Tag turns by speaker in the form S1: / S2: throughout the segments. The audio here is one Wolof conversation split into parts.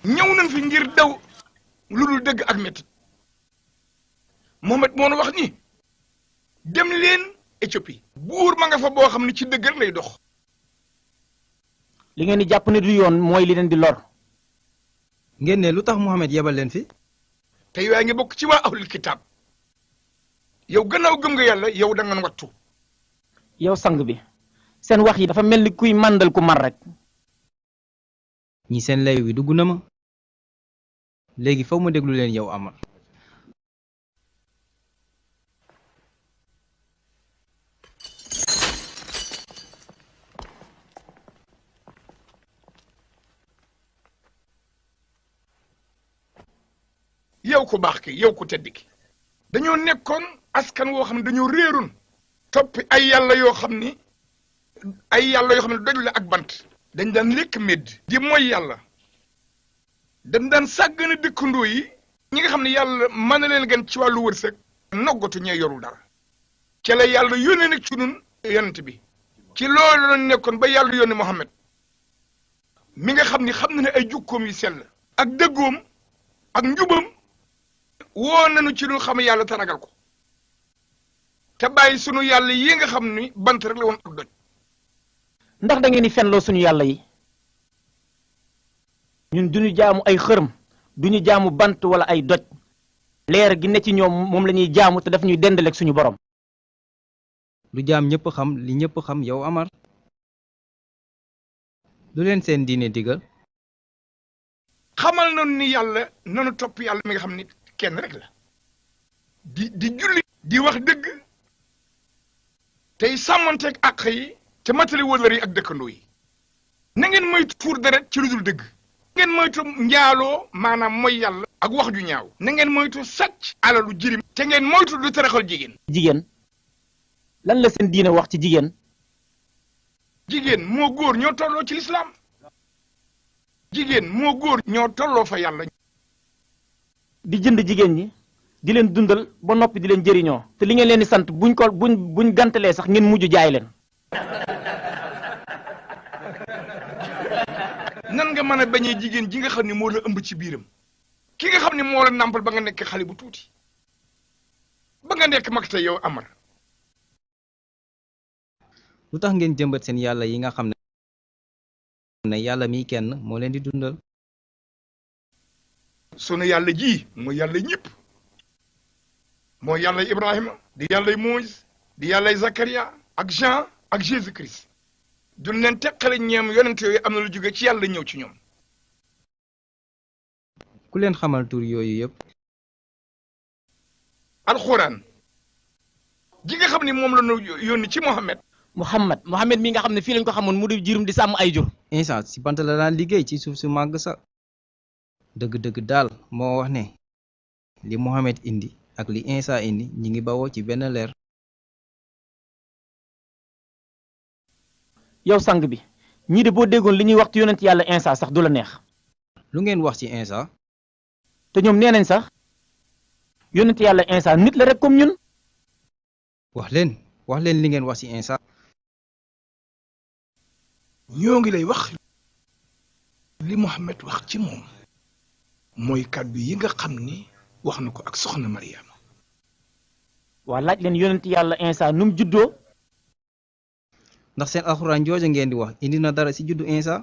S1: ñëw nañ fi ngir daw lu dul dëgg ak métti Mohamed moo nu wax ni dem leen Éthiopie buur ma nga fa boo xam ne ci dëgg lay dox.
S2: li ngeen di jàpp ne du yoon mooy li leen di lor.
S3: ngeen ne lu tax Mohamed yebal leen fi.
S1: te yaa ngi bokk ci waa ahlul kitaab yow gannaaw gëm nga yàlla yow da nga wattu.
S2: yow sang bi seen wax yi dafa mel ni kuy màndal ku mar rek.
S3: ñi seen lay wi dugg na ma léegi faw ma déglu leen yow Amar.
S1: yow ku baax ki yow ku tedd ki dañoo nekkoon askan woo xam ne dañoo réeroon toppi ay yàlla yoo xam ni doj la ak bant dañ daan lekk medd di mooy yàlla dañ daan sàggane dëkkandoo yi ñi nga xam ne yàlla mën na leen gën ci wàllu wërsëg noggatu ñee yorul dara ca la yàlla yónnee nag ci nun yonent bi ci loolu lañ nekkoon ba yàlla yónnee Muhammad mi nga xam ni xam na ne ay jukkoom yu sell ak dëggoom ak njubam woo nañu ci lu xam yàlla te ragal ko te bàyyi sunu yàlla yi nga xam ni bant rek la woon ak doj.
S2: ndax da ngeen di fenloo suñu yàlla yi ñun duñu jaamu ay xërëm duñu jaamu bant wala ay doj leer gi ne ci ñoom moom la ñuy jaamu te daf ñuy dendaleeg suñu borom.
S3: lu jaam ñëpp xam li ñëpp xam yow Amar. lu leen seen diine digal.
S1: xamal nañu ni yàlla nanu topp yàlla mi nga xam ni kenn rek la di julli di wax dëgg tey sàmmanteeg àq yi te matali wëllër yi ak dëkkandoo yi na ngeen moytu tuur deret ci lu dul dëgg na ngeen moytu njaaloo maanaam mooy yàlla ak wax ju ñaaw na ngeen moytu sàcc alalu jirim te ngeen moytu du taraxal jigéen
S2: lan la seen diine wax ci
S1: jigéen moo góor ñoo tolloo ci lislaam jigéen moo góor ñoo tolloo fa yàlla
S2: di jënd jigéen ñi di leen dundal ba noppi di leen jëriñoo te li ngeen leen di sant buñ gantalee sax ngeen mujj jaay leen.
S1: nan nga mën a bañee jigéen ji nga xam ne moo la ëmb ci biiram ki nga xam ne moo la nàmpal ba nga nekk xale bu tuuti ba nga nekk mag tey yow Amar.
S3: lu tax ngeen jëmbat seen yàlla yi nga xam ne yàlla mi kenn moo leen di dundal.
S1: sunu yàlla ji mooy yàlla ñëpp mooy yàlla Ibrahima di yàlla Moïse di yàlla Zakaria ak Jean ak Jésus Christ duñ leen teqale ñeem yonent yooyu am na lu jóge ci yàlla ñëw ci ñoom.
S3: ku leen xamal tur yooyu yëpp.
S1: alxuraan ji nga xam ne moom la ñu yónni ci Muhammad
S2: mi nga xam ne fii lañ ko xamoon mu di jirum di sàmm ay jur.
S3: Isa si bant la daan liggéey ci suuf su màgg sa dëgg-dëgg daal moo wax ne li Mohamed indi ak li Isa indi ñi ngi bawoo ci benn leer.
S2: yow sang bi ñii de boo déggoon li ñuy wax ci yonent yàlla Isa sax du la neex.
S3: lu ngeen wax ci Isa.
S2: te ñoom nee nañ sax yonent yàlla Isa nit la rek comme ñun.
S3: wax leen li ngeen wax ci Isa.
S1: ñoo ngi lay wax li Mohamed wax ci moom mooy kàddu yi nga xam ni wax na ko ak soxna Mariama.
S2: waa laaj leen yonent yàlla Isa nu mu juddoo.
S3: ndax seen alxuraan jooja ngeen di wax indi na dara ci juddu Isa.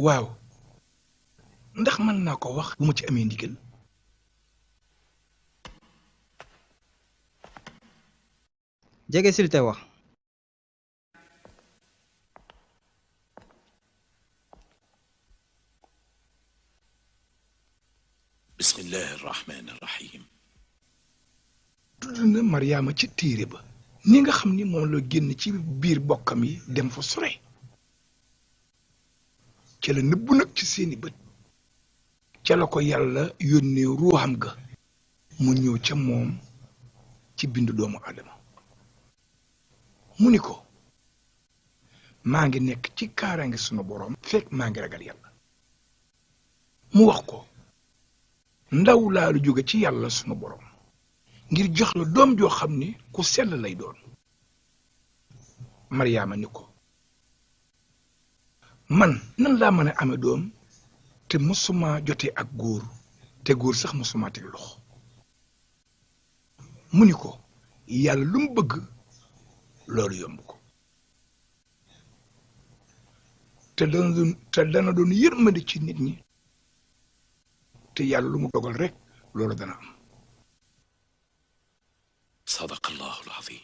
S1: waaw ndax mën naa ko wax bu ma ci amee ndigal.
S3: jege sil te wax.
S4: bismillahi rahmaani rahim.
S1: tudd na Mariama ci téere ba ni nga xam ni moom la génn ci biir bokkam yi dem fa sore ca la nëbbu nag ci seeni bët ca la ko yàlla yónnee ruuxam ga mu ñëw ca moom ci bindu doomu Adama mu ni ko maa ngi nekk ci kaaraange sunu boroom fekk maa ngi ragal yàlla mu wax ko ndaw laa lu jóge ci yàlla sunu boroom ngir jox la doom joo xam ni ku sell lay doon Mariama ni ko man nan laa mën a amee doom te mosuma jotee ak góor te góor sax mosuma teg loxo mu ni ko yàlla lu mu bëgg loolu yomb ko te dana doon yërmande ci nit ñi te yàlla lu mu dogal rek loolu dana am.
S4: صدق الله العظيم.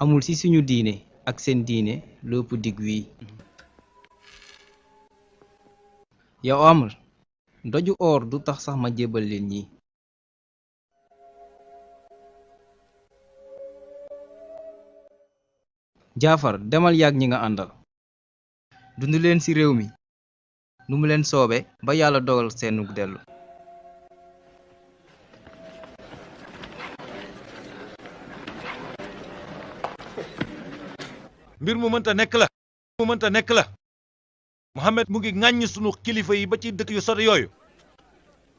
S3: amul ci suñu diine ak seen diine lépp dig wii yow Amr doju or du tax sax ma jébal leen ñi Jaafar demal yàgg ñi nga àndal dund leen ci réew mi nu mu leen soobe ba yàlla dogal seenug dellu
S5: mbir mu mënta nekk la Mohamed mu ngi ŋàññ sunu kilifa yi ba ci dëkk yu sori yooyu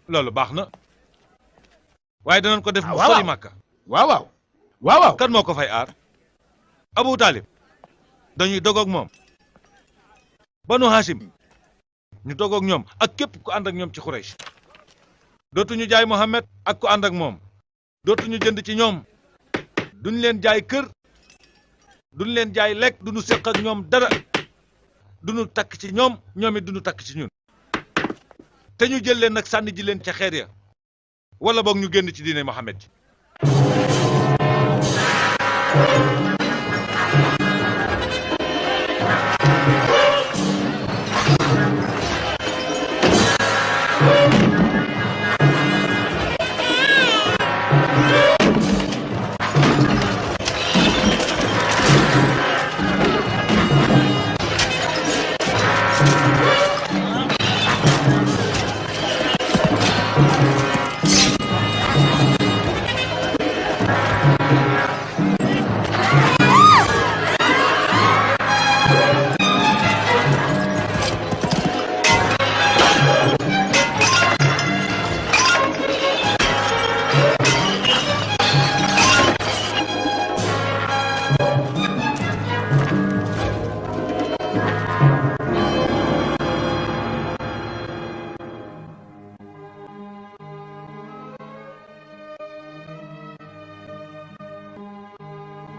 S5: loolu baax na waaye danañ ko def mu sori Màkka
S1: waaw
S5: kan moo ko fay aar Abu Taalib dañuy dogoog moom Banu Hashim ñu dogoog ñoom ak képp ku ànd ak ñoom ci Xuraysh dootuñu jaay Mohamed ak ku ànd ak moom dootuñu jënd ci ñoom duñ leen jaay kër duñ leen jaay lekk duñu seq ak ñoom dara duñu takk ci ñoom ñoom it duñu takk ci ñun te ñu jël leen nag sànni ji leen ca xeer ya wala boog ñu génn ci diine Mohamed ji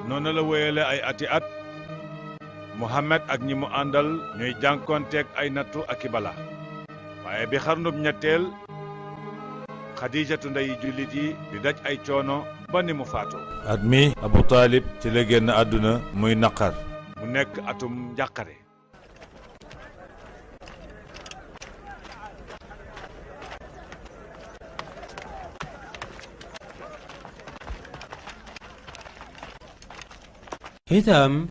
S5: noonu la wéyale ay ati at Mohamed ak ñi mu àndal ñuy jànkonteeg ay nattu ak i bala waaye bi xarnub ñetteel Xadijatu ndeyi jullit yi di daj ay coono ba ni mu faatoo at mi Abu Taalib ci la génn àdduna muy naqar mu nekk atum njàqare
S6: Hitam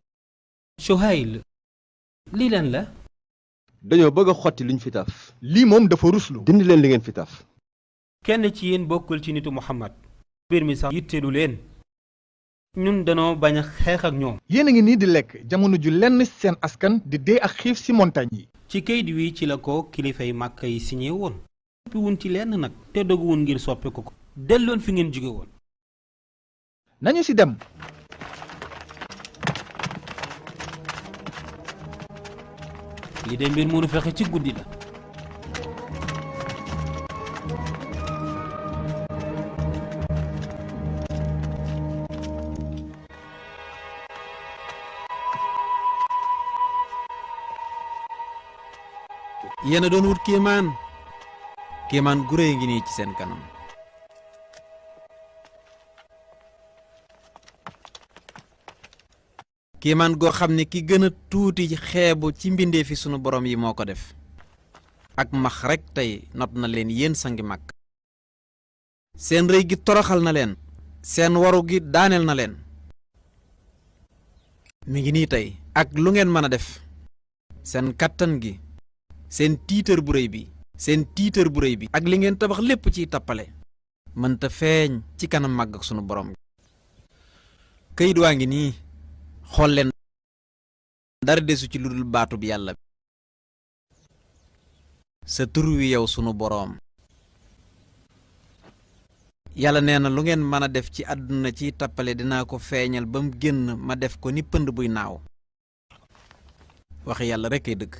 S6: Suhayl lii lan la
S7: dañoo bëgg a xotti luñ fi taf lii moom dafa ruslu dindi leen li ngeen fi taf
S6: kenn ci yéen bokkul ci nitu Muhammad mbir mi sax yitteelu leen ñun danoo bañ a xeex ak ñoom
S8: yéen a ngi nii di lekk jamono ju lenn seen askan di dee ak xiif ci montagne yi
S6: ci kayit wi ci la ko kilifay Màkka yi signé woon soppi wun ci lenn nag te doguwun ngir soppi ko delloon fi ngeen jóge woon
S8: nañu ci dem
S6: li de mbir mënu fexe ci guddi la
S9: yéen a doon wut kéemaan gu réy ngi nii ci seen kanam kéemaan goo xam ne ki gën a tuuti xeebu ci mbindeefi sunu borom yi moo ko def ak max rekk tey not na leen yéen sangi mag seen rëy gi toroxal na leen seen waru gi daaneel na leen mi ngi nii tey ak lu ngeen mën a def seen kàttan gi seen tiitër bu rëy bi ak li ngeen tabax lépp ciy tappale mënta feeñ ci kanam màgg ak sunu borom këyit waa ngi nii xool leen dara desu ci lu dul baatub yàlla bi sa tur wi yow sunu boroom yàlla nee na lu ngeen mën a def ci àdduna ci tappale dinaa ko feeñal ba mu génn ma def ko ni pënd buy naaw waxi yàlla rekk ay dëgg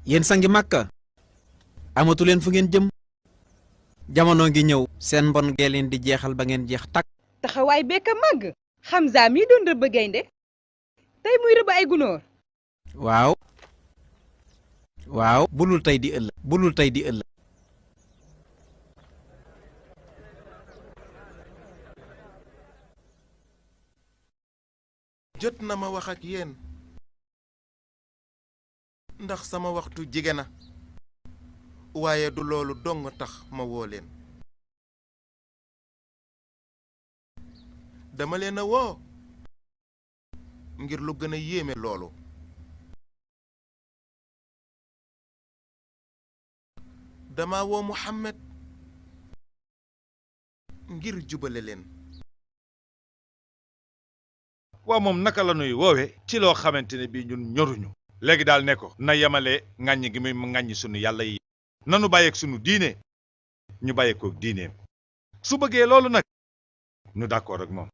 S9: yéen sangi màkka amatu leen fu ngeen jëm jamono ngi ñëw seen mbon gee leen di jeexal ba ngeen jeex takk
S10: taxawaay bekk a màgg Hamza mi doon rëbb gaynde tey muy rëbb ay gunóor
S9: waaw bulul tey di ëllëg
S11: jot na ma wax ak yéen ndax sama waxtu jige na waaye du loolu dong tax ma woo leen dama leen a woo ngir lu gën a yéeme loolu dama woo Muhammad ngir jubale leen
S5: waa moom naka la nuy woowe ci loo xamante ne bii ñun ñoruñu léegi daal ne ko na yemale ŋàññi gi muy ŋàññi sunu yàlla yi nanu bàyyeeg sunu diine ñu bàyyeekook diineem su bëggee loolu nag nu d'accord ak moom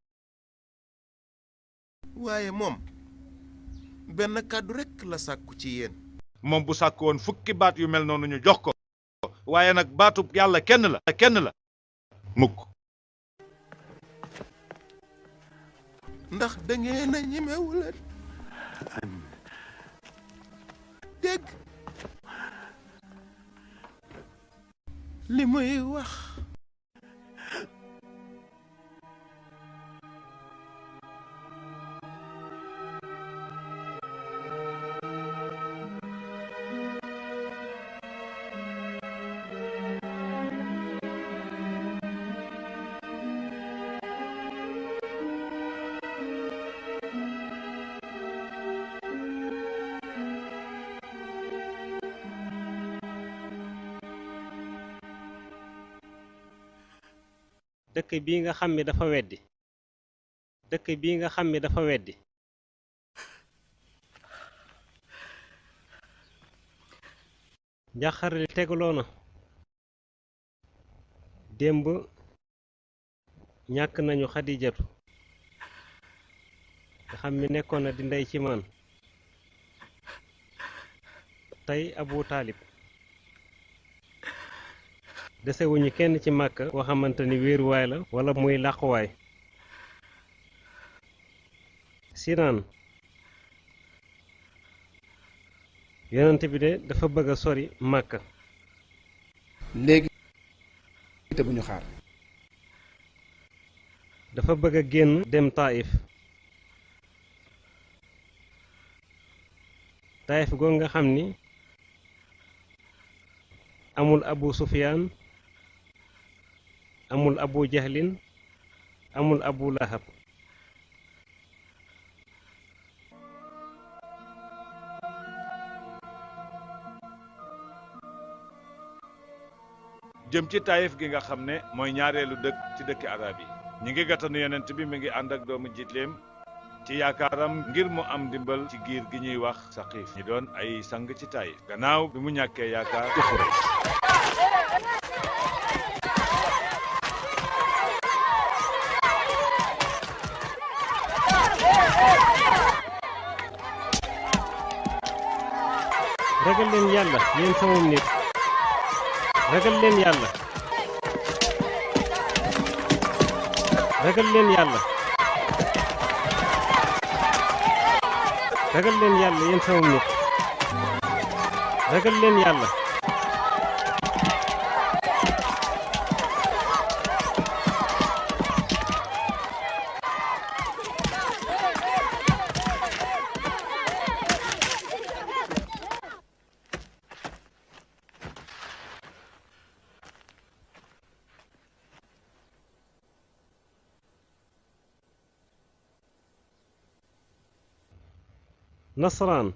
S11: waaye moom benn kàddu rekk la sàkku ci yéen
S5: moom bu sàkk woon fukki baat yu mel noonu ñu jox ko waaye nag baatub yàlla kenn la mukk
S11: ndax dangeen a ñemewuleen dégg li muy wax
S12: dëkk bii nga xam ni dafa weddi njàqare li tegaloo na démb ñàkk nañu Xadijatu nga xam ni nekkoon na di ndey ci man tey Abu Taalib desewuñu kenn ci Màkka koo xamante ni wéeruwaay la wala muy làquwaay Sinaan yonent bi de dafa bëgg a sori Màkka
S13: léegi te bu ñu xaar
S12: dafa bëgg a génn dem Taayif goo nga xam ni amul Abu Sufyaan amul Abu Jahlin amul Abu Lahab
S5: jëm ci Taayif gi nga xam ne mooy ñaareelu dëkk ci dëkki arab yi ñi ngi gàttanu yonent bi mi ngi ànd ak doomu jiitleem ci yaakaaram ngir mu am ndimbal ci giir gi ñuy wax Saqiif ñi doon ay sang ci Taayif gannaaw bi mu ñàkkee yaakaar ci Xuraysh
S12: ragal leen yàlla yéen samum nit ragal leen yàlla ragal leen yàlla ragal leen yàlla yéen samum nit ragal leen yàlla nasaraan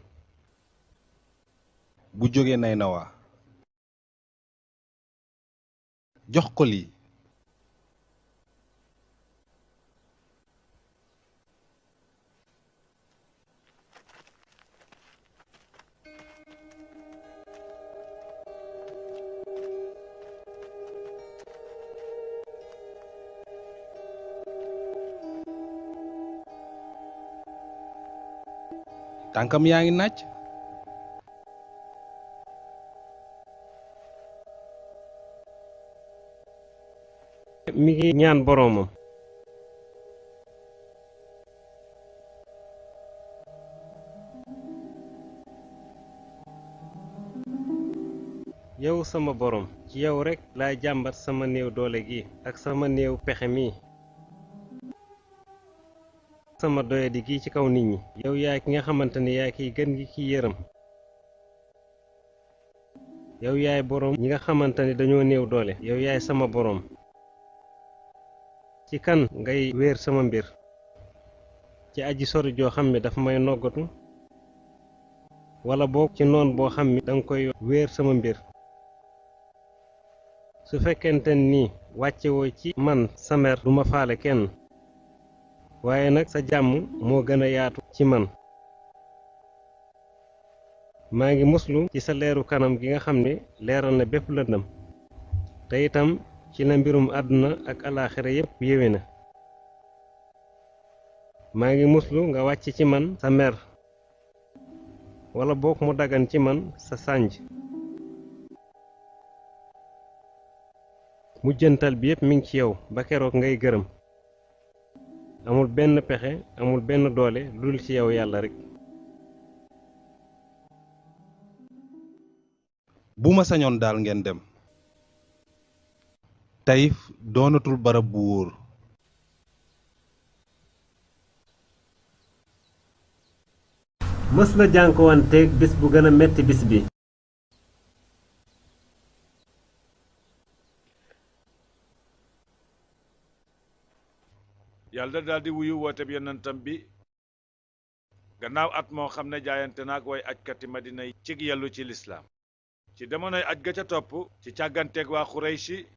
S7: bu jógee Naynawa jox ko lii. tànkam yaa ngi nàcc.
S12: mi ngi ñaan boroomam. yow sama borom ci yow rekk laay jàmbat sama néew doole gi ak sama néew pexe mi. sama doyadi gi ci kaw nit ñi. yow yaay ki nga xamante ne yaay kiy gën gi ki yërëm. yow yaay boroom ñi nga xamante ne dañoo néew doole. yow yaay sama boroom. ci kan ngay wéer sama mbir. ci aji sori joo xam ne dafa may noggatu. wala boog ci noon boo xam ne danga koy wéer sama mbir. su fekkente ni wàccewoo ci man sa mer duma faale kenn. waaye nag sa jàmm moo gën a yaatu ci man. maa ngi muslu ci sa leeru kanam gi nga xam ne leeral na bépp lëndëm. te itam ci la mbirum àdduna ak alaaxira yépp yéwe na. maa ngi muslu nga wàcc ci man sa mer. wala boog mu dagan ci man sa sànj. mujjantal bi yépp mi ngi ci yow ba keroog ngay gërëm. amul benn pexe amul benn doole lu dul ci yow yàlla rekk.
S7: bu ma sañoon daal ngeen dem. Taïf doonatul barab bu wóor.
S12: mës na jànkuwanteeg bis bu gën a metti bis bi.
S5: yàlla daal di wuyu woote bi yonentam bi gannaaw at moo xam ne jaayante naag way ajkati madina yi cig yellu ci lislaam ci demonoy aj ga ca topp ci càgganteeg waa xurayshi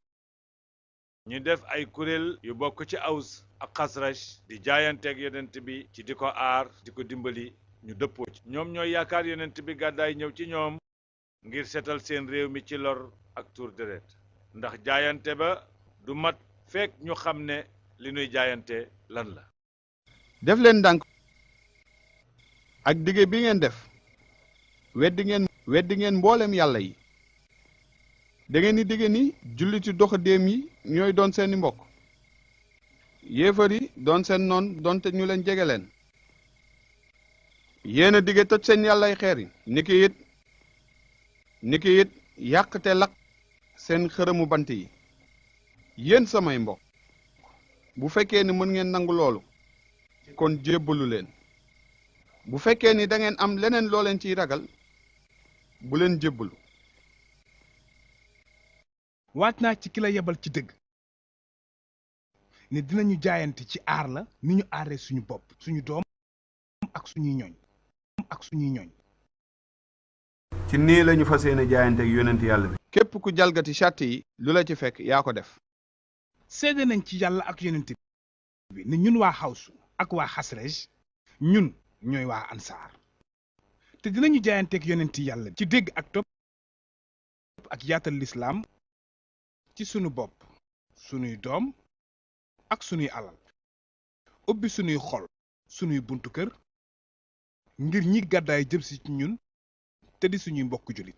S5: ñu def ay kuréel yu bokk ci aws ak xasraj di jaayanteeg yonent bi ci di ko aar di ko dimbali ñu dëppoo ci ñoom ñooy yaakaar yonent bi gàddaay ñëw ci ñoom ngir seetal seen réew mi ci lor ak tur deret ndax jaayante ba du mat fekk ñu xam ne li nuy jaayante lan la.
S7: def leen ndànk ak dige bi ngeen def weddi ngeen mboolem yàlla yi. da ngeen di dige ni julliti doxandéem yi ñooy doon seeni mbokk. yéefar yi doon seen noon doonte ñu leen jege leen. yéen a dige toj seen yàllay xeer yi. niki it yàq te lakk seen xërëmu bant yi. yéen samay mbokk. bu fekkee ni mën ngeen nangu loolu kon jébbalu leen. bu fekkee ni da ngeen am leneen loo leen ciy ragal bu leen jébbalu.
S8: waat naa ci ki la yebal ci dëgg ne dinañu jaayante ci aar la ni ñu aaree suñu bopp suñu doom ak suñuy ñooñ.
S14: ci nii lañu fas yéene jaayante ak yonent yàlla bi.
S7: képp ku jalgati sàtt yi lu la ci fekk yaa ko def.
S8: seede nañ ci yàlla ak yonent bi ne ñun waa xawsu ak waa xasrej ñun ñooy waa ansaar te dinañu jaayanteeg yonent yàlla ci dégg ak topp ak yaatal lislaam ci sunu bopp sunuy doom ak sunuy alal ubbi sunuy xol sunuy buntu kër ngir ñi gàddaay jëm si ci ñun te di suñuy mbokk jullit.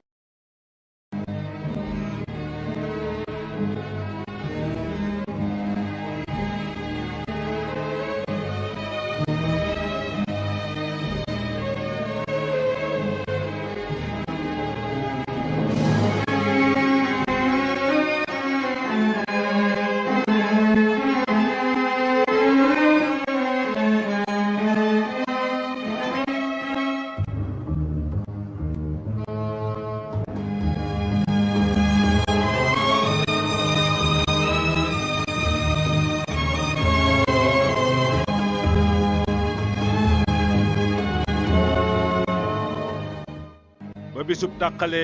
S5: ba bisub tàqale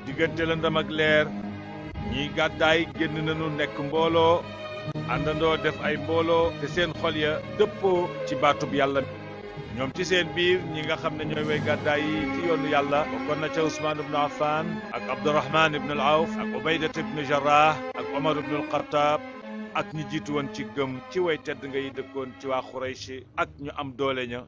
S5: diggante lëndëm ak leer ñiy gàddaay génn nañu nekk mbooloo àndandoo def ay mbooloo te seen xol ya dëppoo ci baatub yàlla ñoom ci seen biir ñi nga xam ne ñooy way gàddaay yi ci yoonu yàlla bokkoon na ca Ousmane ibnu Affan ak Abdurahman ibnu al-Awf ak Ubaydat ibnu Jarrah ak Omar ibnu al-Khattab ak ñi jiitu woon ci gëm ci way tedd nga yi dëkkoon ci waa Xuraysh ak ñu am doole ña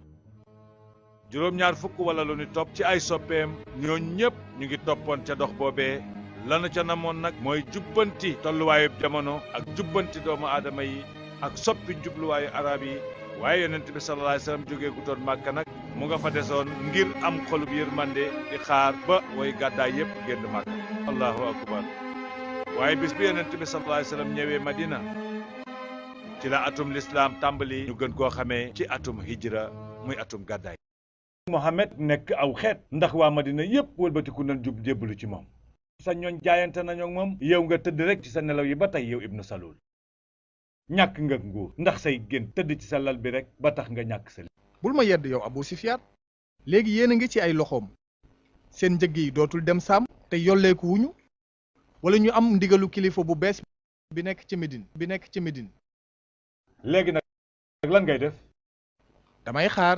S5: juróom-ñaar fukk wala lu ni topp ci ay soppeem ñooñu ñëpp ñu ngi toppoon ca dox boobee lana ca namoon nag mooy jubbanti tolluwaayu jamono ak jubbanti doomu aadama yi ak soppi jubluwaayu arab yi waaye yonent bi sallallahu alayhi wasallam jógee gu toon Màkka nag mu nga fa desoon ngir am xolub yërmande di xaar ba way gàddaay yépp génn Màkka allahu akbar waaye bis bi yonent bi sallallahu alayhi wasallam ñëwee Madina ci la atum lislaam tàmbali ñu gën koo xamee ci atum hijra muy atum gàddaay Mohamed nekk aw xeet ndax waa Madina yépp wëlbatiku nañ jub jébbalu ci moom sa ñooñ jaayante nañu ak moom yow nga tëdd rek ci sa nelaw yi ba tey yow Ibnu Salul ñàkk nga nguur ndax say génn tëdd ci sa lal bi rek ba tax nga ñàkk sa
S15: bul ma yedd yow Abu Sufyaan léegi yéen a ngi ci ay loxoom seen njëg yi dootul dem saam te yolleeku wuñu wala ñu am ndigalu kilifa bu bees bi nekk ci Médine
S5: léegi nag lan ngay def
S15: damay xaar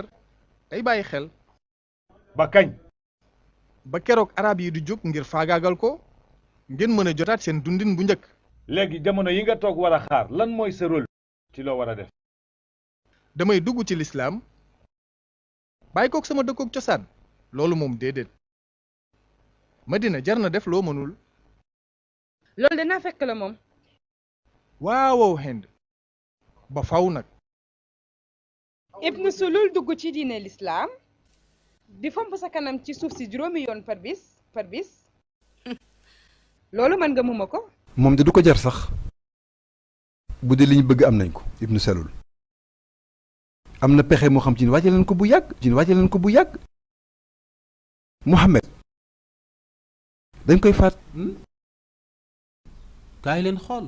S15: day bàyyi xel
S5: ba kañ
S15: ba keroog arab yi di jóg ngir faagaagal ko ngeen mën a jotaat seen dundin bu njëkk
S5: léegi jamono yi nga toog war a xaar lan mooy sa rôle ci loo war a def
S15: damay dugg ci lislaam bàyyi kook sama dëkkook cosaan loolu moom déedéet Madina jar na def loo mënul
S10: loolu danaa fekk la moom
S15: waaw Hind ba faw nag
S10: Ibnu Sulul dugg ci diine lislaam di fomp sa kanam ci suuf si juróomi yoon par bis loolu mën nga muma ko
S16: moom de du ko jar sax bu dee li ñu bëgg am nañ ko Ibnu Salul am na pexe moo xam ci ni wàcce leen ko bu yàgg Muhammad dañ koy faat
S6: kaay leen xool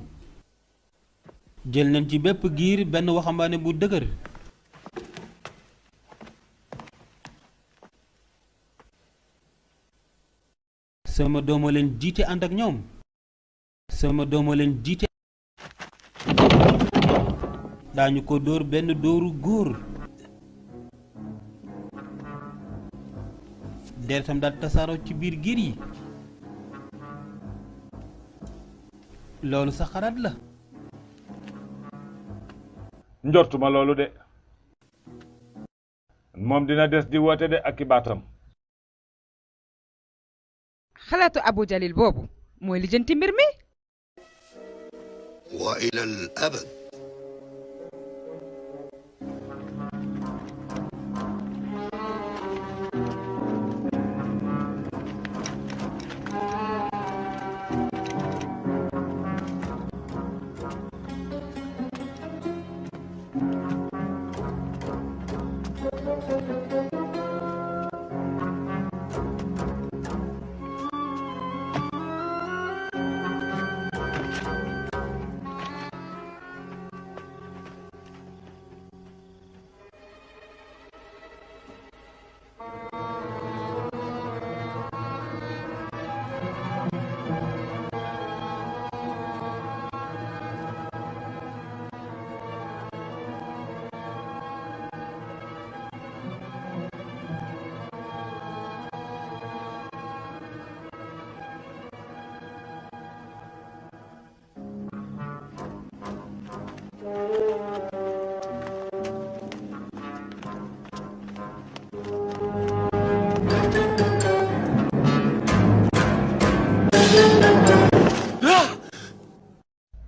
S6: jël nañ ci bépp giir benn waxambaane bu dëgër sama dooma leen jiite ànd ak ñoom sama dooma leen jiite daañu ko dóor benn dóoru góor deretam daal tasaaroo ci biir giir yi loolu sa xalaat la
S5: njortuma loolu de moom dina des di woote de ak i baatam
S10: xalaatu Abu Jalil boobu mooy lijjanti mbir mi
S4: wa ila al abad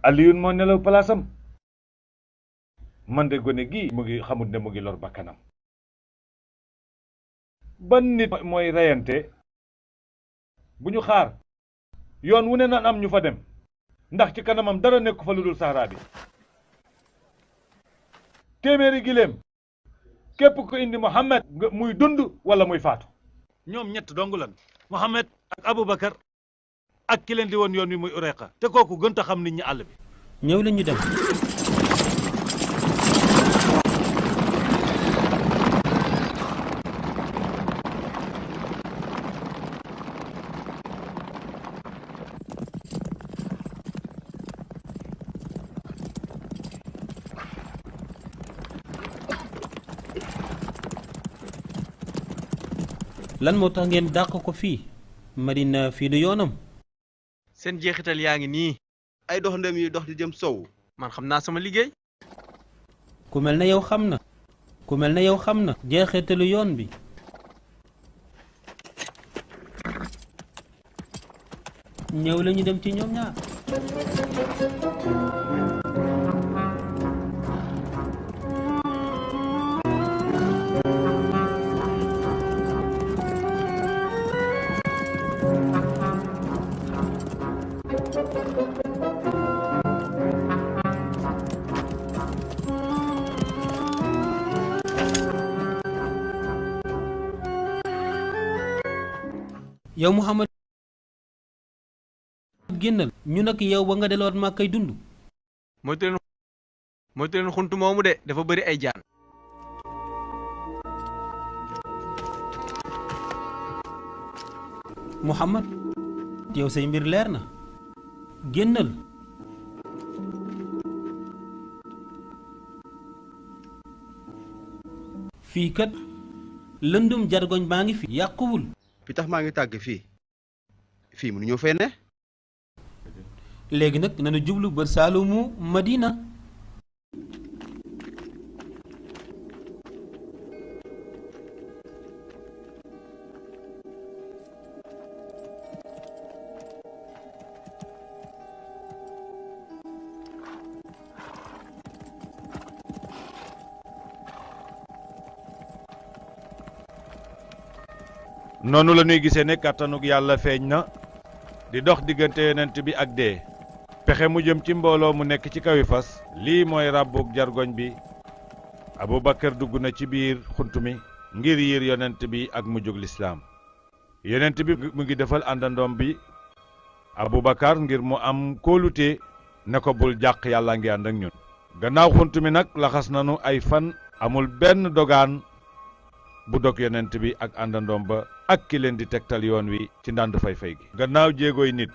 S5: Aliyun moo nelaw palaasam man de gone gii mu ngi xamut ne mu ngi lor bakkanam ban nit mooy reyante bu ñu xaar yoon wu ne naan am ñu fa dem ndax ci kanamam dara nekk fa lu dul saxaraa bi téeméeri giléem képp ko indi Muhammad muy dund wala muy faatu ñoom ñett dong lan Muhammad ak Abubakar ak ki leen di woon yoon wi muy Urayqa te kooku gën a xam nit ñi àll bi
S6: ñëw leen ñu dem lan moo tax ngeen dàq ko fii Madina fii du yoonam.
S17: seen jeexital yaa ngi nii ay doxandéem yi dox di jëm sow man xam naa sama liggéey.
S6: ku mel ne yow xam na jeexitalu yoon bi. ñëw la ñu dem ci ñoom ñaar. yow Muhammad génnal ñu nag yow ba nga delluwaat ma kay dund.
S17: moytu leen xuntu moomu de dafa bëri ay jaan.
S6: Muhammad yow say mbir leer na génnal. fii kat lëndum jargoñ baa ngi fi yàquwul.
S17: fi tax maa ngi tàgg fii mënu ñoo fay ne.
S6: léegi nag nanu jublu ba Saalumu Madina.
S5: noonu la ñuy gisee ne kàttanug yàlla feeñ na di dox diggante yonent bi ak dee pexe mu jëm ci mbooloo mu nekk ci kawi fas lii mooy ràbbug jargoñ bi Abubakar dugg na ci biir xunt mi ngir yiir yonent bi ak mujjug lislaam yonent bi mu ngi defal àndandoom bi Abubakar ngir mu am kóolute ne ko bul jàq yàlla ngi ànd ak ñun gannaaw xunt mi nag laxas nanu ay fan amul benn dogaan bu dog yonent bi ak àndandoom ba ak ki leen di tegtal yoon wi ci ndànd fay-fay gi gannaaw jéegoy nit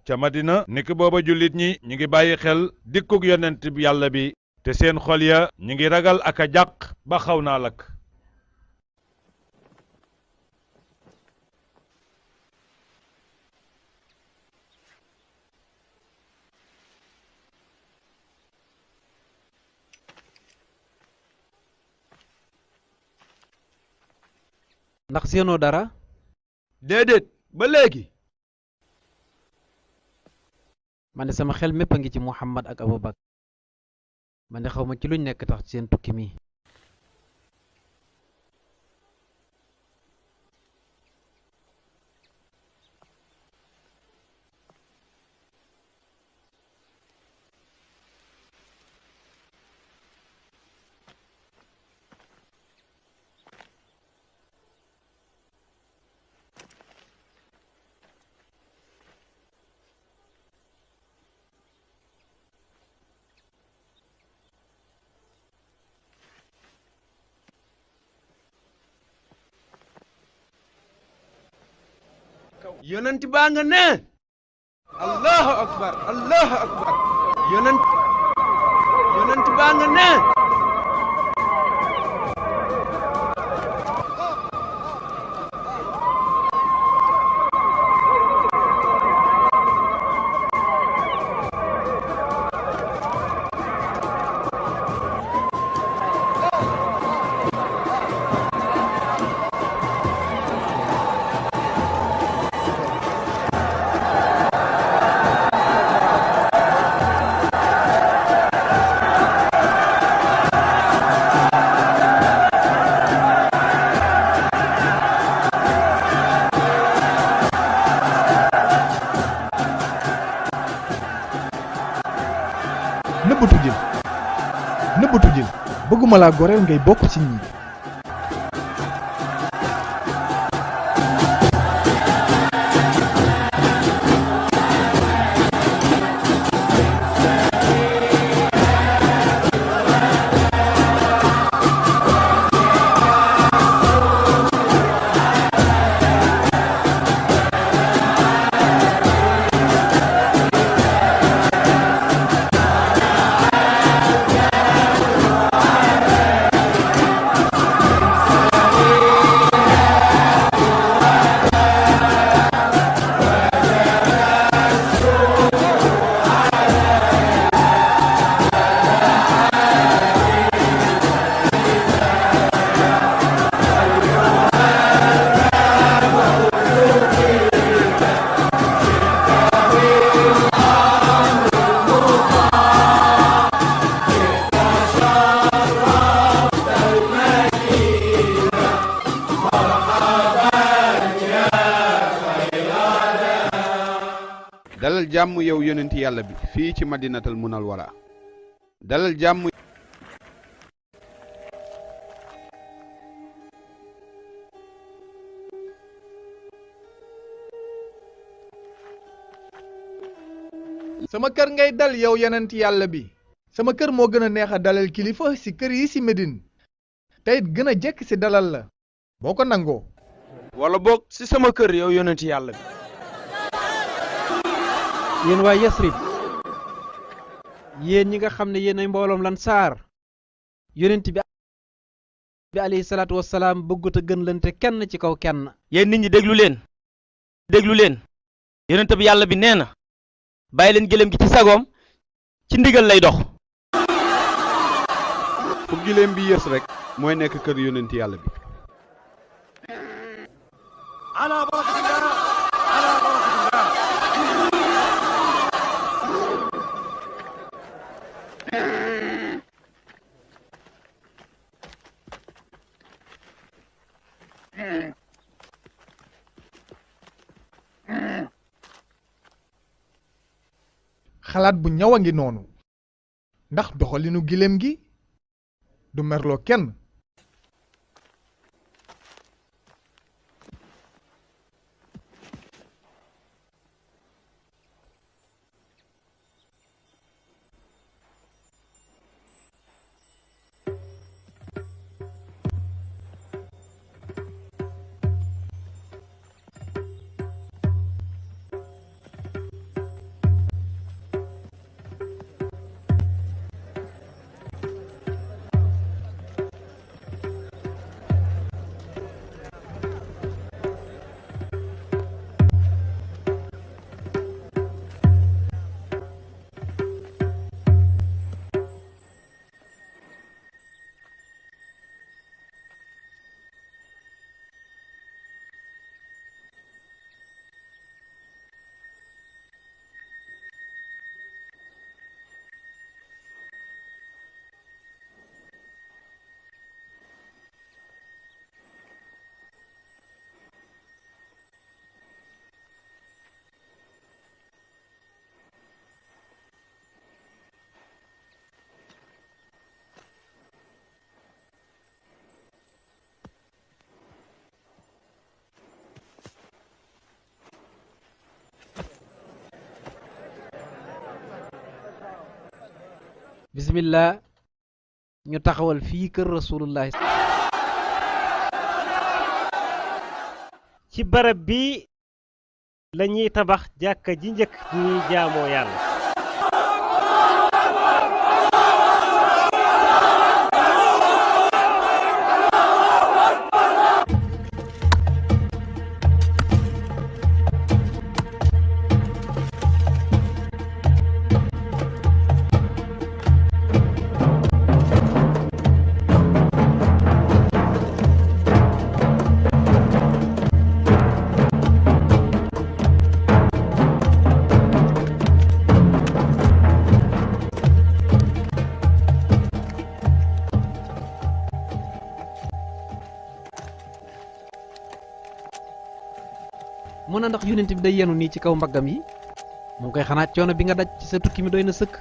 S5: ca Madina niki booba jullit ñi ñi ngi bàyyi xel dikkug yonent bi yàlla bi te seen xol ya ñi ngi ragal ak a jàq ba xaw naa lakk
S9: ndax seenoo dara.
S17: déedéet ba léegi.
S9: man de sama xel mépp a ngi ci Muhammad ak Abubakar man de xaw ma ci luñ nekk tax seen tukki mi.
S17: yonent baa nga ne. allahu akbar allahu akbar. yonent baa nga ne.
S15: nëbbatu jël bëgguma laa goreel ngay bokk ci ñi.
S7: jàmm yow yonent yàlla bi fii ci madinatal munawwara dalal jàmm.
S15: sama kër ngay dal yow yonent yàlla bi sama kër moo gën a neex a dalal kilifa ci kër yi ci Médine te it gën a jekk ci dalal la boo ko nangoo.
S17: wala boog ci sama kër yow yonent yàlla bi.
S9: yéen waa Yasrib yéen ñi nga xam ne yéen ay mbooloom lan saar yonent bi alayhi salaatu wassalaam bëggut a gën lante kenn ci kaw kenn.
S2: yéen nit ñi déglu leen yonent bi yàlla bi nee na bàyyi leen gëléem gi ci sagoom ci ndigal lay dox.
S7: fu giléem bi yës rek mooy nekk kër yonent yàlla bi.
S5: ala barakatillah ala barakatillah.
S15: xalaat bu ñaw a ngi noonu ndax doxalinu giléem gi du merloo kenn.
S9: bismillah ñu taxawal fii kër rasulullahi
S12: ci barab bi lañuy tabax jàkka ji njëkk ji ñuy jaamoo yàlla.
S9: mun na ndax yonent bi day yenu nii ci kaw mbaggam yi mu ngi koy xanaa coono bi nga daj ci sa tukki mi doy na sëkk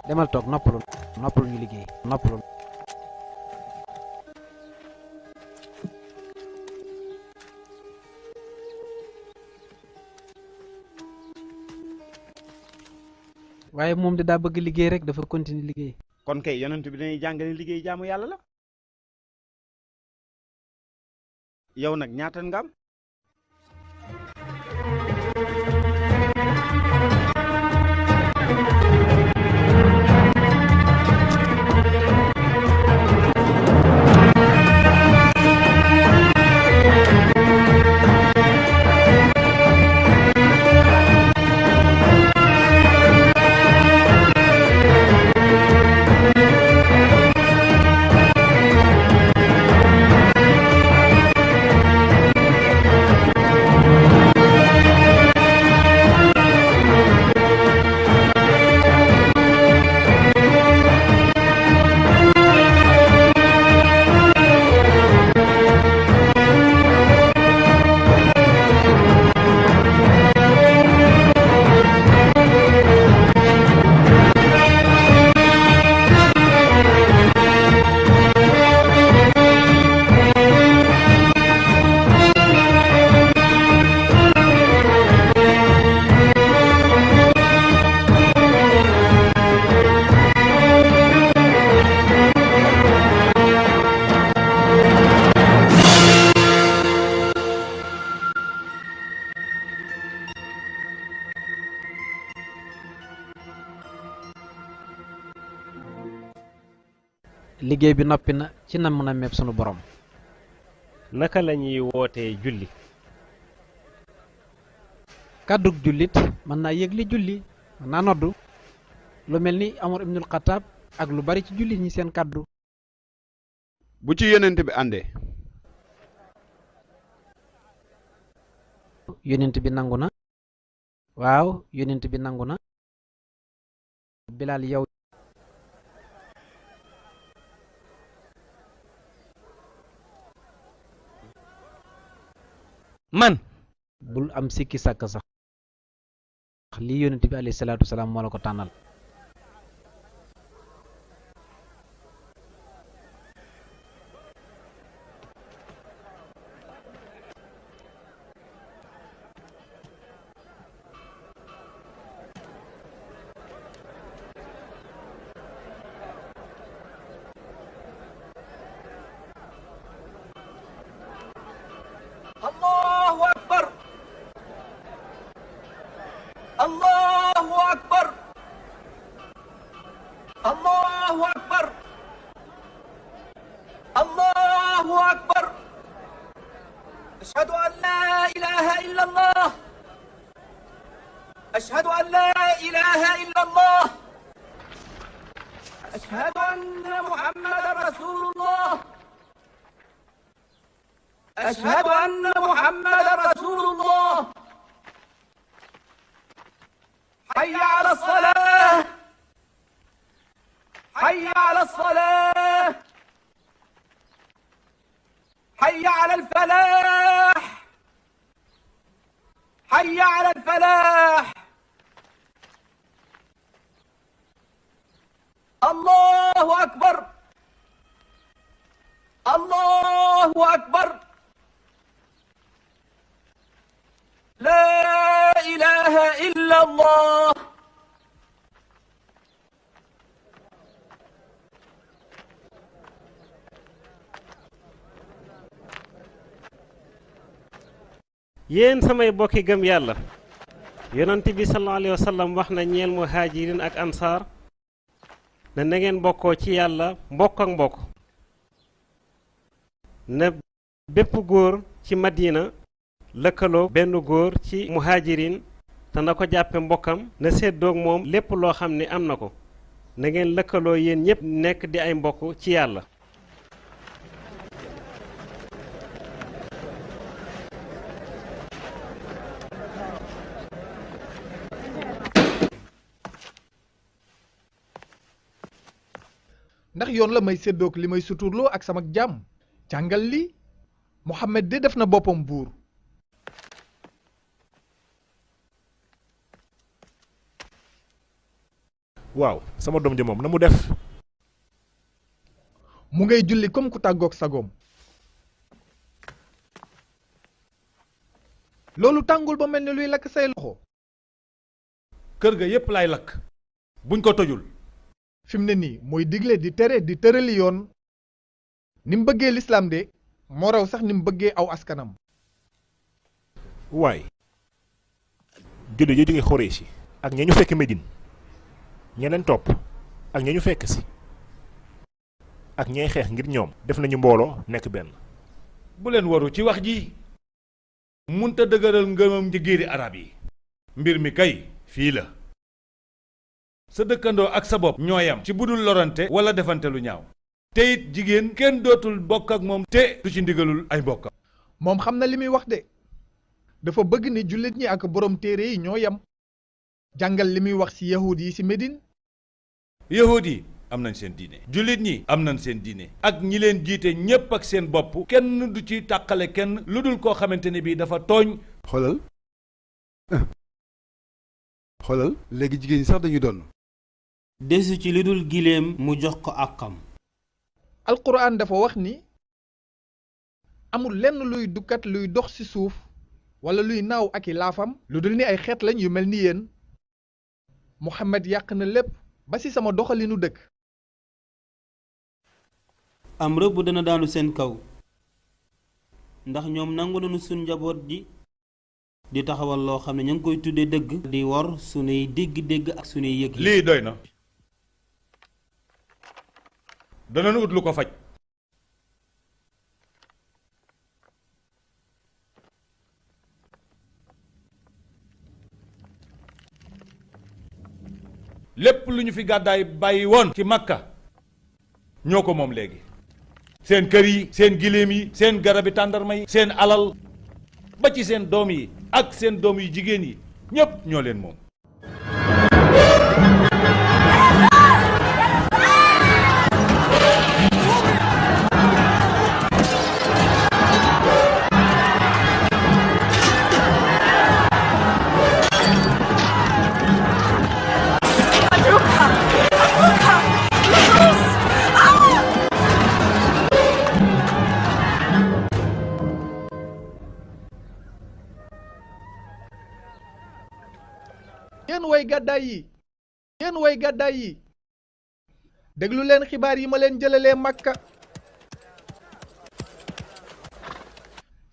S9: demal toog noppalu ñu liggéey noppalu. waaye moom de daa bëgg liggéey rek dafa continuer liggéey.
S17: kon kay yonent bi dañuy jàngale liggéey jaamu yàlla la. yow nag ñaata nga am.
S9: liggéey bi noppi na ci nam na meeb sunu borom.
S12: naka lañuy wootee julli?
S9: kàddug jullit mën naa yëgle julli mën naa noddu lu mel ni Umar ibnul Xattaab ak lu bari ci jullit ñi seen kàddu.
S7: bu ci yonent bi àndee.
S9: yonent bi nangu na. waaw yonent bi nangu na. Bilaal yow.
S2: man.
S9: bul am sikki sàkk sax. lii yonent bi alayhi salaatu wasalaam moo la ko tànnal.
S18: الله أكبر الله أكبر الله أكبر الله أكبر أشهد أن لا إله إلا الله أشهد أن لا إله إلا الله أشهد أن محمدا رسول الله أشهد أن محمدا رسول الله حي على الصلاة حي على الصلاة حي على الفلاح حي على الفلاح الله أكبر الله أكبر لا إله إلا الله
S12: yéen samay bokki gëm yàlla yonent bi sallallahu alayhi wa sallam wax na ñeel muhaajirin ak ansaar ne na ngeen bokkoo ci yàlla mbokk ak mbokk ne bépp góor ci Madina lëkkaloo benn góor ci muhaajirin te na ko jàppe mbokkam na séddoog moom lépp loo xam ne am na ko na ngeen lëkkaloo yéen ñépp nekk di ay mbokk ci yàlla.
S15: ndax yoon la may séddoog li may suturloo ak sama jàmm jàngal li Muhammad de def na boppam buur.
S19: waaw sama doom ji moom na mu def.
S15: mu ngay julli comme ku tàggoog sagoom. loolu tàngul ba mel ni luy lakk say loxo.
S5: kër ga yépp lay lakk buñ ko tojul.
S15: fi mu ne nii mooy digle di tere di tërali yoon ni mu bëggee lislaam de moo raw sax ni mu bëggee aw askanam.
S19: waay julli yi jóge Xuraysh ak ña ñu fekk Médine ñeneen topp ak ña ñu fekk si ak ñay xeex ngir ñoom def nañu mbooloo nekk benn.
S5: bu leen waru ci wax ji munta dëgëral ngëmam njëgéeri arab yi mbir mi kay fii la sa dëkkandoo ak sa bopp ñooyam ci budul lorante wala defante lu ñaaw te it jigéen kenn dootul bokk ak moom te du ci ndigalul ay mbokkam.
S15: moom xam na li muy wax de dafa bëgg ni jullit ñi ak borom téere yi ñoo yem jàngal li muy wax ci yahud yi ci Médine.
S5: yahud yi am nañ seen diine jullit ñi am nañ seen diine ak ñi leen jiite ñépp ak seen bopp kenn du ci tàqale kenn lu dul koo xamante ne bii dafa tooñ.
S16: xoolal léegi jigéen ñi sax dañuy doon.
S6: desu ci lu dul giléem mu jox ko àqam.
S15: alquran dafa wax ni amul lenn luy dukkat luy dox ci suuf wala luy naaw ak i laafam lu dul ni ay xeet lañ yu mel ni yéen Muhammad yàq na lépp ba ci sama doxalinu dëkk.
S6: am rëbb dana daanu seen kaw ndax ñoom nangu nañu suñ njaboot ji di taxawal loo xam ne ñu ngi koy tuddee dëgg di wor sunuy dégg-dégg ak sunuy yëg.
S5: lii doy na danañ ut lu ko faj. lépp lu ñu fi gàddaay bàyyi woon ci Makka ñoo ko moom léegi. seen kër yi, seen giléem yi, seen garabi tàndarma yi, seen alal ba ci seen doom yi ak seen doom yu jigéen yi ñépp ñoo leen moom.
S15: yéen way gàddaay yi yéen way gàddaay yi déglu leen xibaar yi ma leen jëlalee Makka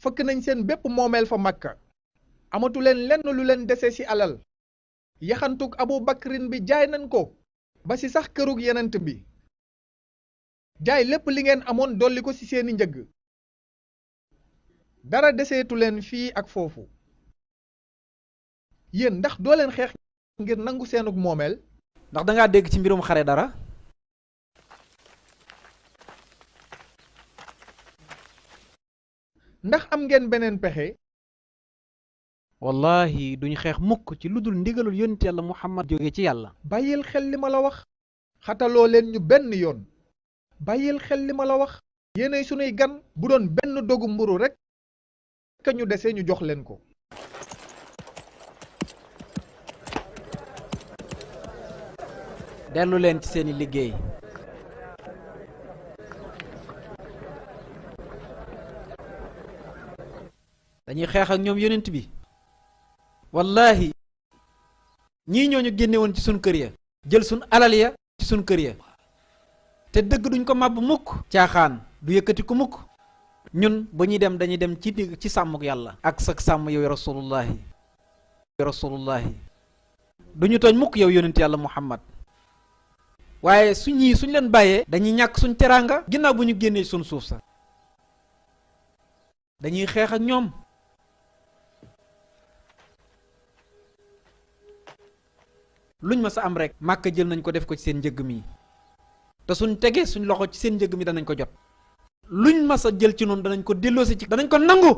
S15: fëkk nañ seen bépp moomeel fa Makka amatu leen lenn lu leen dese ci alal yaxantuk Abu Bakrin bi jaay nañ ko ba ci sax kërug yenent bi jaay lépp li ngeen amoon dolli ko ci seeni njëg dara deseetu leen fii ak foofu yéen ndax doo leen xeex ngir nangu seenug moomeel.
S9: ndax dangaa dégg ci mbirum xare dara.
S15: ndax am ngeen beneen pexe.
S9: wallahi duñ xeex mukk ci lu dul ndigalul yonent yàlla Muhammad jóge ci yàlla.
S15: bàyyil xel li ma la wax. xataloo leen ñu benn yoon. bàyyil xel li ma la wax. yéenay sunuy gan bu doon benn dogu mburu rekk ka ñu dese ñu jox leen ko.
S9: dellu leen ci seeni liggéey. dañuy xeex ak ñoom yonent bi. wallahi ñii ñooñu génne woon ci sun kër ya jël sun alal ya ci sun kër ya te dëgg duñ ko màbb mukk caaxaan du yëkkati ko mukk ñun ba ñuy dem dañuy dem ci sàmmuk yàlla ak sa sàmm yow rasulullahi duñu tooñ mukk yow yonent yàlla Muhammad waaye suñ leen bàyyee dañuy ñàkk suñ teraanga ginnaaw bu ñu génnee suñ suuf sa dañuy xeex ak ñoom luñ ma sa am rek Màkka jël nañ ko def ko ci seen njëgg mi te suñ tegee suñ loxo ci seen njëgg mi danañ ko jot luñ ma sa jël ci noonu danañ ko delloosi ci danañ ko nangu.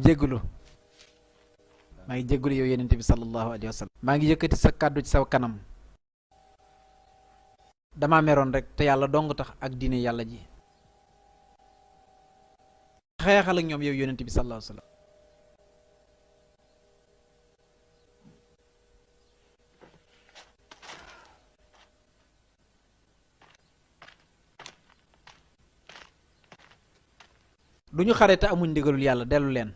S9: jéggulu maa ngi jéggulu yow yenente bi sallallahu alayhi wa sallam maa ngi yëkkati sa kàddu ci sa kanam dama meroon rek te yàlla dong tax ak diine yàlla ji xeexal ak ñoom yow yenente bi sallallahu alayhi wa sallam du ñu xare te amuñ ndigalul yàlla dellu leen.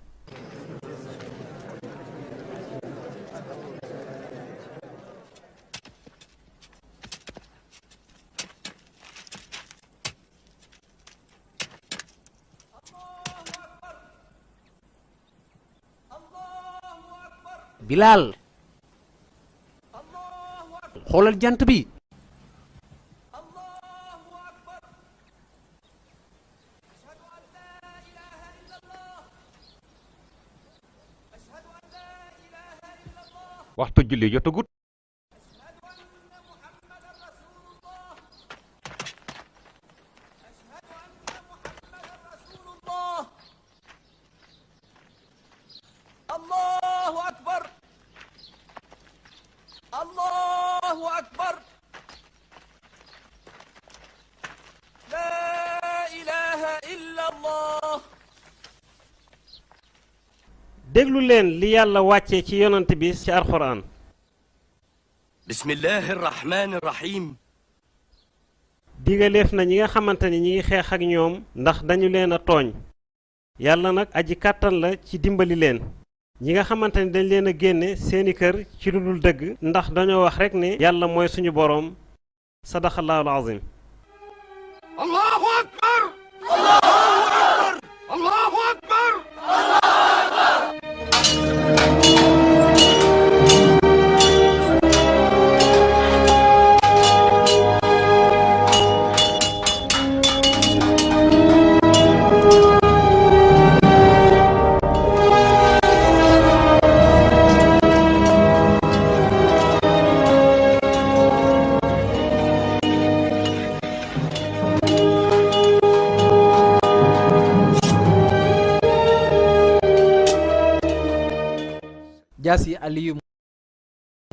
S20: Bilaal xoolal jant bi.
S5: waxtu julli jotagut.
S18: Allahu akbar. Allahu akbar. La ilaha illa Allah.
S12: déglu leen li yàlla wàccee ci yonant bi ci alxuraan.
S20: bismillahi rahmani rahim.
S12: digaleef na ñi nga xamante ni ñi ngi xeex ak ñoom ndax dañu leen a tooñ. yàlla nag aji kàttan la ci dimbali leen ñi nga xamante ne dañ leen a génne seeni kër ci lu dul dëgg ndax dañoo wax rek ne yàlla mooy suñu boroom sadaqallahul azim.
S18: Allahu akbar Allahu akbar Allahu akbar Allahu akbar.
S9: jaasi aliyu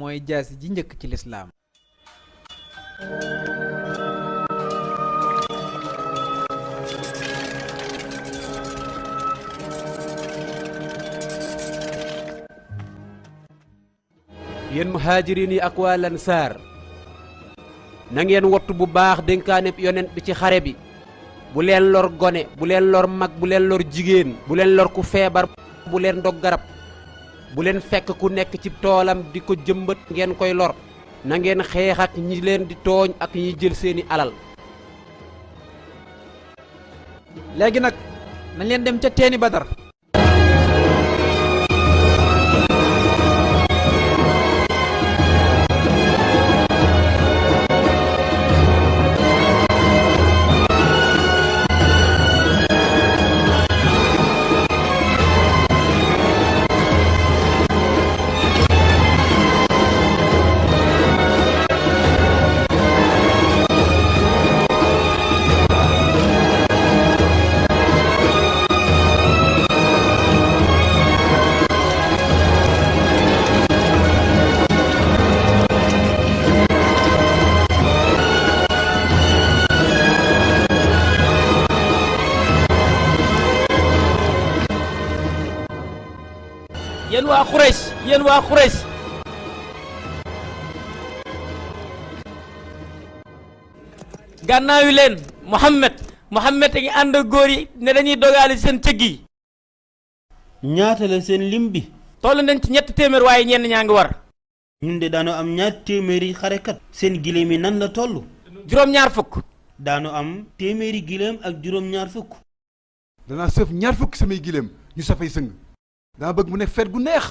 S9: mooy jaasi ji njëkk ci lislaam
S20: yéen muhaajiriin yi ak waa lansaar na ngeen wattu bu baax dénkaaneb yonent bi ci xare bi bu leen lor gone bu leen lor mag bu leen lor jigéen bu leen lor ku feebar bu leen dog garab bu leen fekk ku nekk ci toolam di ko jëmbat ngeen koy lor na ngeen xeex ak ñi leen di tooñ ak ñi jël seeni alal.
S9: léegi nag nañ leen dem ca teeni Badar.
S2: yéen waa Quraysh yéen waa Quraysh gànnaayu leen Muhammad a ngi ànd ak góor yi ne dañuy dogaale seen cëgg yi.
S6: ñaata la seen lim bi.
S2: toll nañ ci 300 waaye ñenn ñaa ngi war.
S6: ñun de daanu am 200 xarekat. seen gileem yi nan la toll.
S2: juróom-ñaar fukk.
S6: daanu am 100 gileem ak juróom-ñaar fukk.
S16: danaa sëf 2 fukk samay gileem ñu safay sëng. dama bëgg mu nekk feet gu neex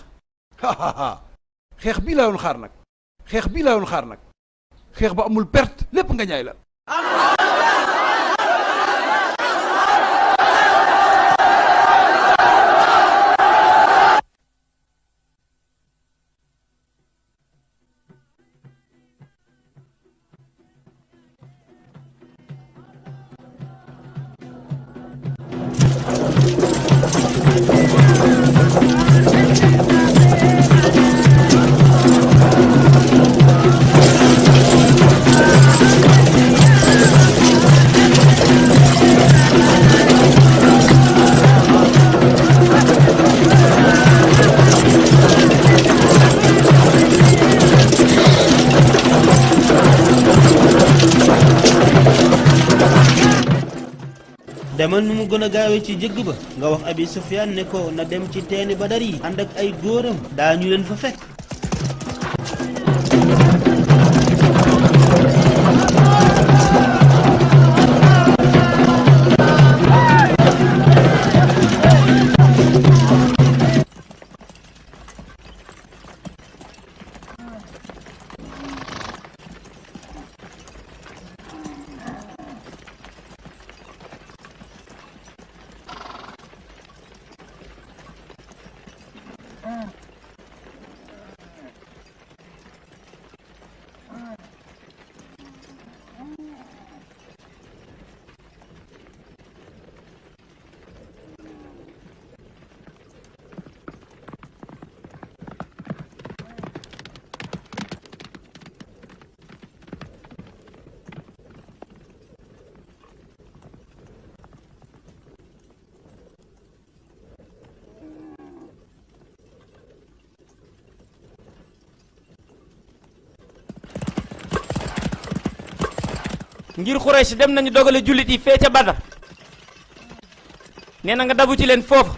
S16: xeex bii laa doon xaar nag xeex ba amul perte lépp nga ñaay la.
S6: demal nu mu gën a gaawee ci jëgg ba nga wax Abi Sufyaan ne ko na dem ci teeni Badar yi ànd ak ay góoram daañu leen fa fekk.
S2: ngir Quraysh dem nañu dogale jullit yi fee ca Badar nee na nga dabu ci leen foofu.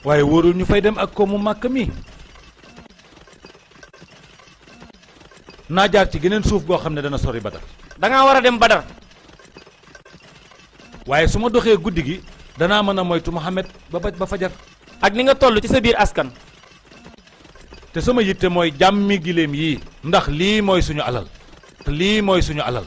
S5: waaye wóorul ñu fay dem ak ko mu màkk mi. naa jaar ci geneen suuf goo xam ne dana sori Badar.
S2: da ngaa war a dem Badar.
S5: waaye su ma doxee guddi gi danaa mën a moytu Muhammad ba fajar.
S2: ak ni nga toll ci sa biir askan.
S5: te sama yitte mooy jàmmi giléem yii ndax lii mooy suñu alal te lii mooy suñu alal.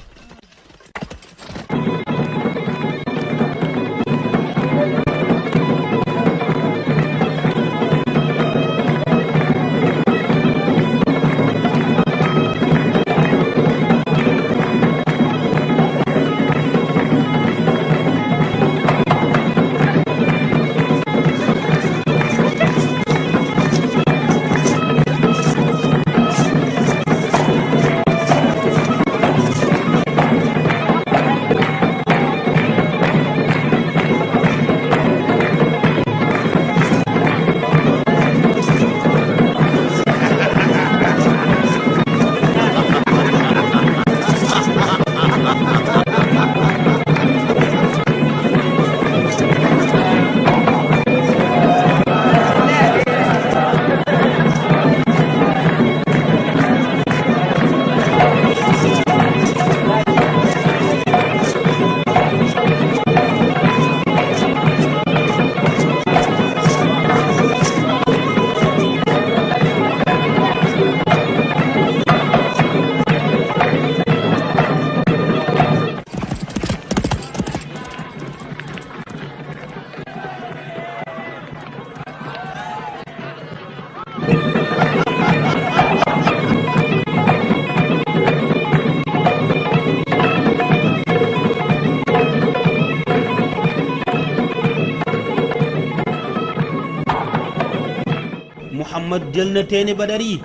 S6: Muhammad jël na teeni Badar yi.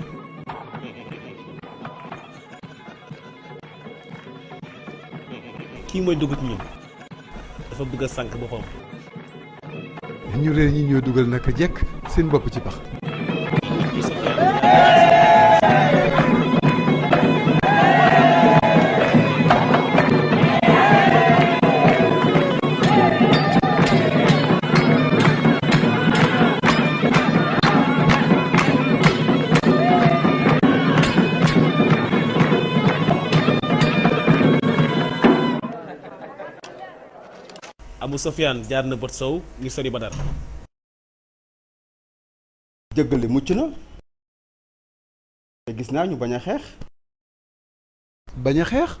S13: kii mooy dugg ci ñun dafa bëgg a sànq boppam.
S16: ñu réer ñi ñoo dugal naka jekk seen bopp ci pax.
S13: Abu Sufyaan jaar na bët sow ngi sori Badar.
S21: jëggale mucc na te gis naa ñu bañ a xeex.
S16: bañ a xeex.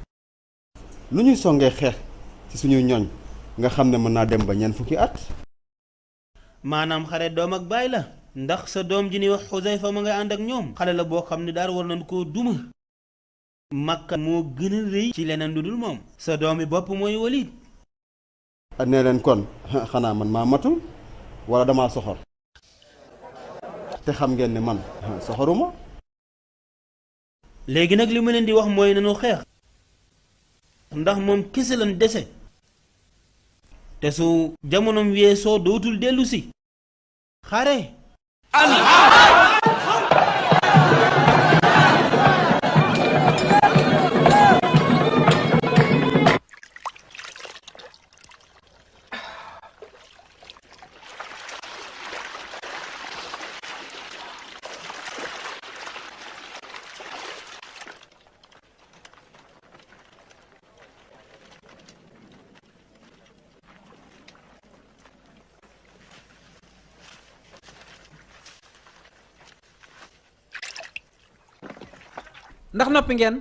S21: lu ñuy songee xeex ci suñuy ñoñ nga xam ne mën naa dem ba ñeent fukki at.
S6: maanaam xare doom ak baay la. ndax sa doom ji ni wax Xusayfa ma nga ànd ak ñoom. xale la boo xam ne daal war nañ koo duma. Makka moo gën a rëy ci leneen lu dul moom. sa doomi bopp mooy Walid.
S21: nee leen kon xanaa man maa matul wala damaa soxor te xam ngeen ne man soxoruma.
S6: léegi nag li ma leen di wax mooy nanu xeex ndax moom kese lan dese te su jamonom weesoo dootul dellu si xare.
S9: ndax noppi ngeen.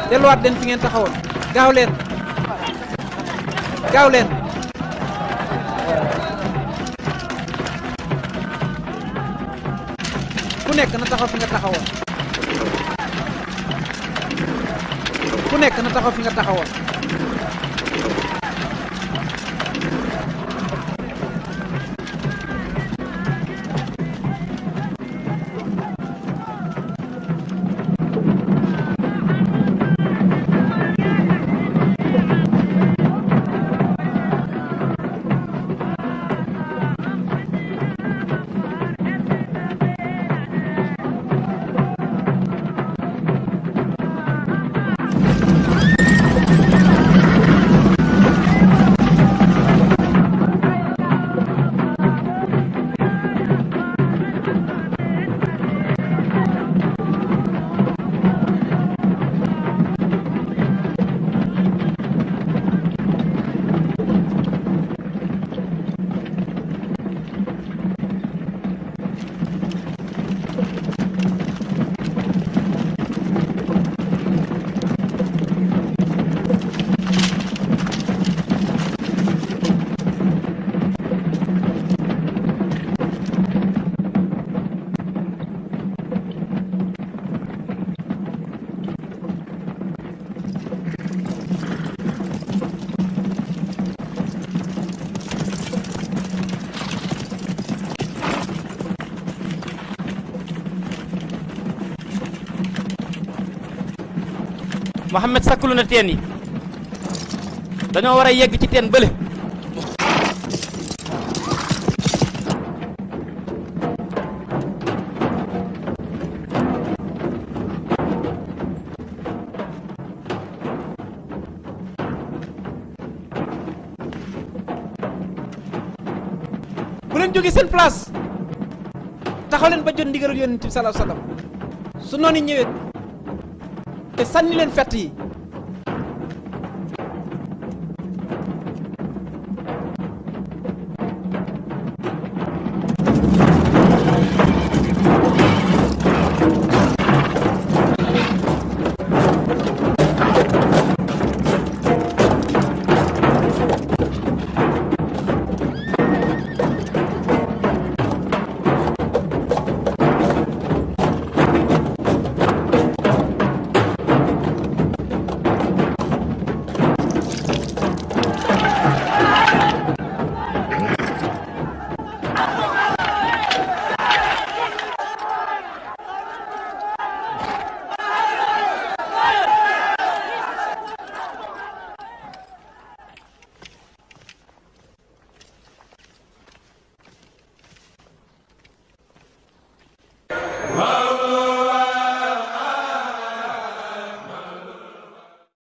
S9: delluwaat leen fi ngeen taxawoon gaaw leen gaaw leen ku nekk na taxaw fi nga taxawoon ku nekk na taxaw fi nga taxawoon
S2: Mohamed sakkalu na teen yi dañoo war a yegg ci teen bële bu leen jógee seen place taxaw leen ba jot ndigalul yonent bi sallallahu alayhi wasallam su noonu ñëwee te sànni leen fett yi